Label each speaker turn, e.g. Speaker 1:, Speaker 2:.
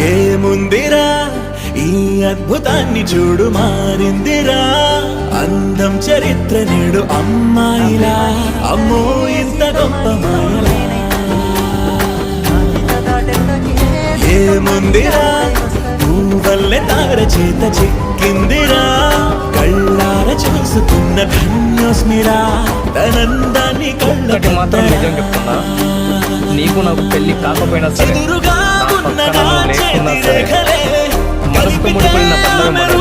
Speaker 1: ఏముందిరా ఈ అద్భుతాన్ని చూడు, మారిందిరా అందం చరిత్ర నేడు అమ్మాయిలా. అమ్మో ఇంత గొప్ప మాయలా. ఏముందిరా నువ్వల్లే తార చేత చిక్కిందిరా, కళ్ళార చూసుకున్న ధన్యోస్మిరా, తనందాన్ని
Speaker 2: ఒకటి మాత్రం నిజం చెప్తున్నా, నీకు నాకు పెళ్లి కాకపోయినా సరే,
Speaker 1: ఎదురుగా
Speaker 2: నా
Speaker 1: ఉన్న
Speaker 2: పక్కన
Speaker 1: నా
Speaker 2: నువ్వు లేకున్నా
Speaker 1: చేతి
Speaker 2: సరే,
Speaker 1: రేఖలే
Speaker 2: మనసుతో ముడిపడిన బంధం